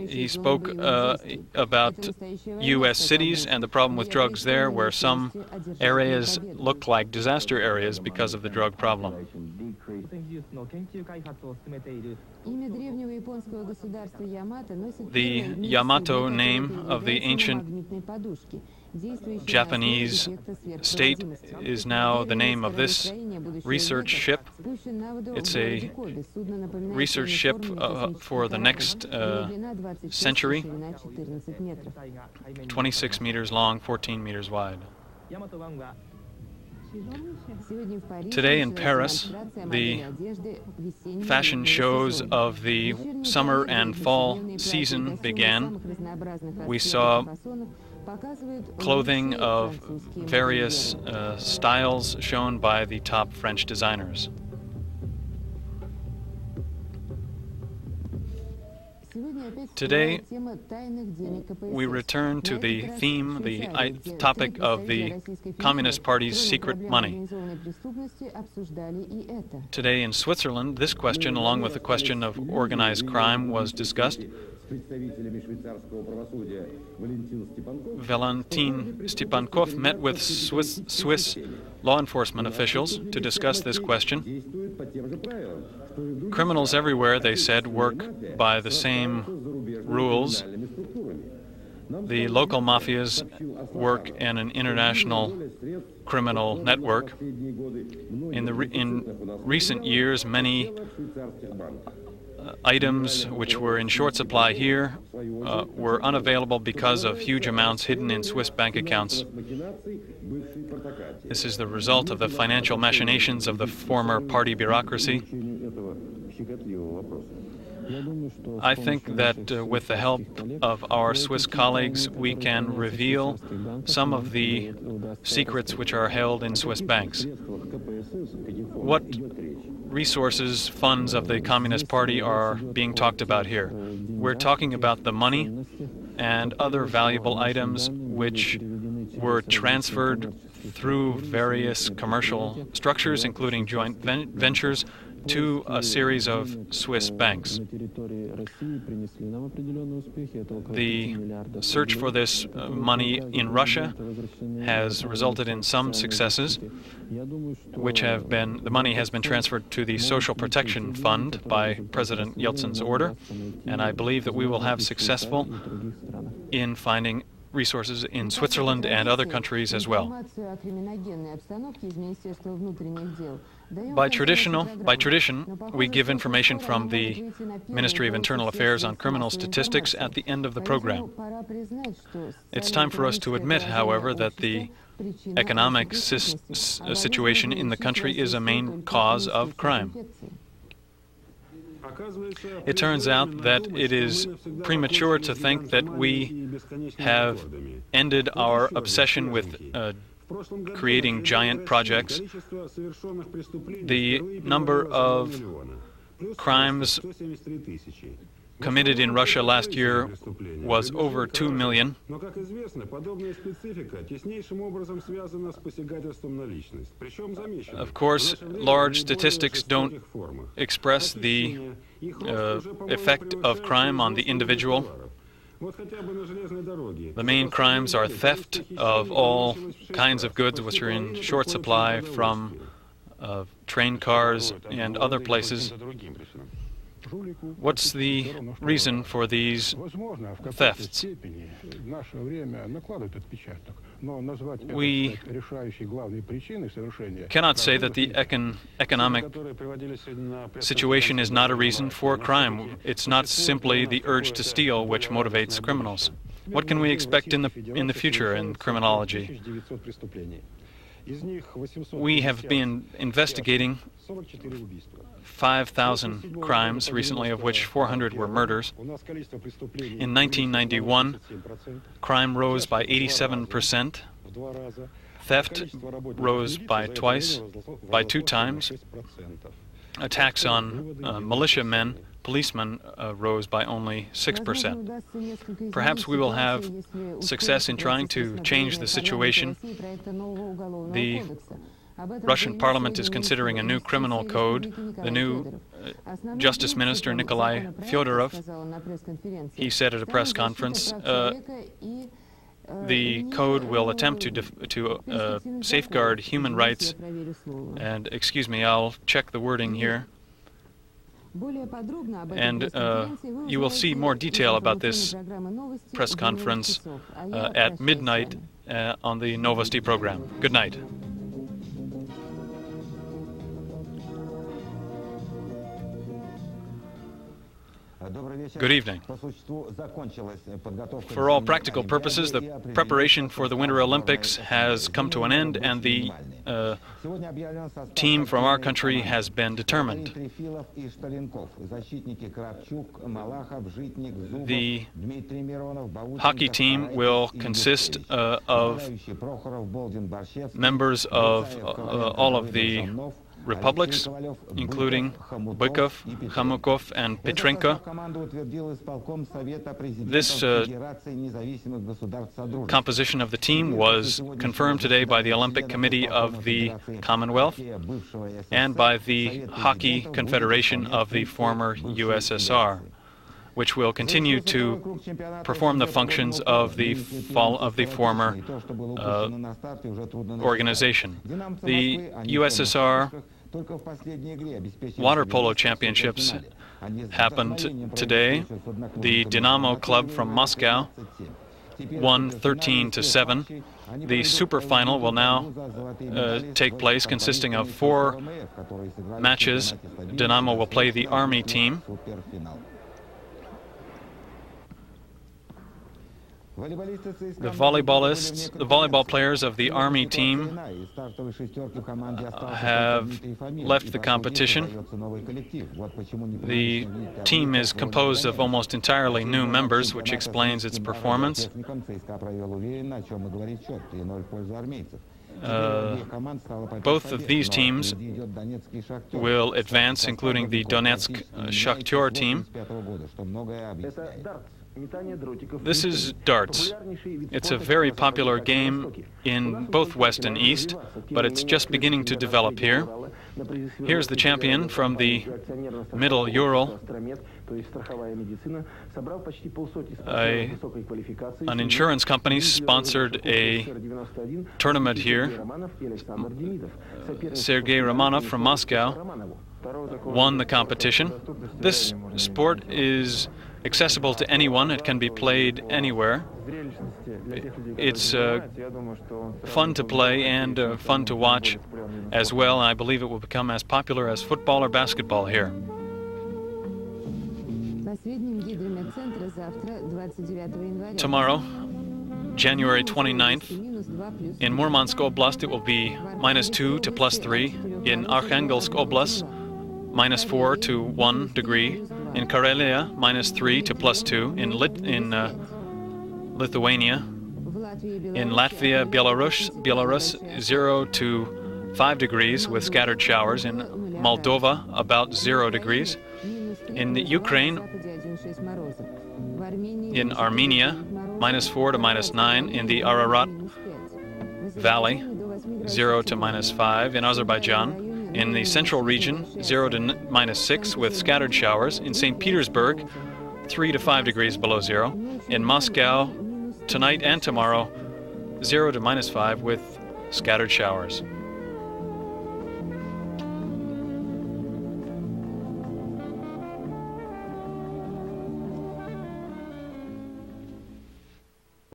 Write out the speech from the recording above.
He spoke about U.S. cities and the problem with drugs there, where some areas look like disaster areas because of the drug problem. The Yamato name of the ancient Japanese state is now the name of this research ship. It's a research ship for the next century, 26 meters long, 14 meters wide. Today in Paris, the fashion shows of the summer and fall season began. We saw clothing of various styles shown by the top French designers. Today, we return to the theme, the topic of the Communist Party's secret money. Today in Switzerland, this question, along with the question of organized crime, was discussed. Valentin Stepankov met with Swiss law enforcement officials to discuss this question. Criminals everywhere, they said, work by the same rules. The local mafias work in an international criminal network. In recent years, many items which were in short supply here were unavailable because of huge amounts hidden in Swiss bank accounts. This is the result of the financial machinations of the former party bureaucracy. I think that with the help of our Swiss colleagues, we can reveal some of the secrets which are held in Swiss banks. What resources, funds of the Communist Party are being talked about here? We're talking about the money and other valuable items which were transferred through various commercial structures, including joint ventures, to a series of Swiss banks. The search for this money in Russia has resulted in some successes, the money has been transferred to the Social Protection Fund by President Yeltsin's order, and I believe that we will have successful in finding resources in Switzerland and other countries as well. By tradition, we give information from the Ministry of Internal Affairs on criminal statistics at the end of the program. It's time for us to admit, however, that the economic situation in the country is a main cause of crime. It turns out that it is premature to think that we have ended our obsession with creating giant projects. The number of crimes committed in Russia last year was over 2 million. Of course, large statistics don't express the effect of crime on the individual. The main crimes are theft of all kinds of goods which are in short supply from train cars and other places. What's the reason for these thefts? We cannot say that the economic situation is not a reason for crime. It's not simply the urge to steal which motivates criminals. What can we expect in the future in criminology? We have been investigating 5,000 crimes recently, of which 400 were murders. In 1991, crime rose by 87%. Theft rose by 2 times. Attacks on militiamen, policemen, rose by only 6%. Perhaps we will have success in trying to change the situation. The Russian parliament is considering a new criminal code. The new Justice Minister, Nikolai Fyodorov, he said at a press conference, the code will attempt to safeguard human rights. And, excuse me, I'll check the wording here. And you will see more detail about this press conference at midnight on the Novosti program. Good night. Good evening. For all practical purposes, the preparation for the Winter Olympics has come to an end, and the team from our country has been determined. The hockey team will consist of members of all of the republics, including Bykov, Khamukov, and Petrenko. This composition of the team was confirmed today by the Olympic Committee of the Commonwealth and by the Hockey Confederation of the former USSR, which will continue to perform the functions of the former organization. The USSR Water Polo Championships happened today. The Dynamo Club from Moscow won 13-7. The super final will now take place, consisting of 4 matches. Dynamo will play the Army team. The volleyball players of the Army team have left the competition. The team is composed of almost entirely new members, which explains its performance. Both of these teams will advance, including the Donetsk Shakhtar team. This is darts. It's a very popular game in both West and East, but it's just beginning to develop here. Here's the champion from the Middle Ural. An insurance company sponsored a tournament here. Sergei Romanov from Moscow won the competition. This sport is accessible to anyone. It can be played anywhere. It's fun to play and fun to watch as well. I believe it will become as popular as football or basketball here. Tomorrow, January 29th, in Murmansk Oblast it will be -2 to +3. In Arkhangelsk Oblast, -4 to 1 degree. In Karelia, -3 to +2. In Lithuania. In Latvia, Belarus, 0 to 5 degrees with scattered showers. In Moldova, about 0 degrees. In Ukraine, in Armenia, -4 to -9. In the Ararat Valley, 0 to -5. In Azerbaijan, in the central region, 0 to -6 with scattered showers. In St. Petersburg, 3 to 5 degrees below 0. In Moscow, tonight and tomorrow, 0 to -5 with scattered showers.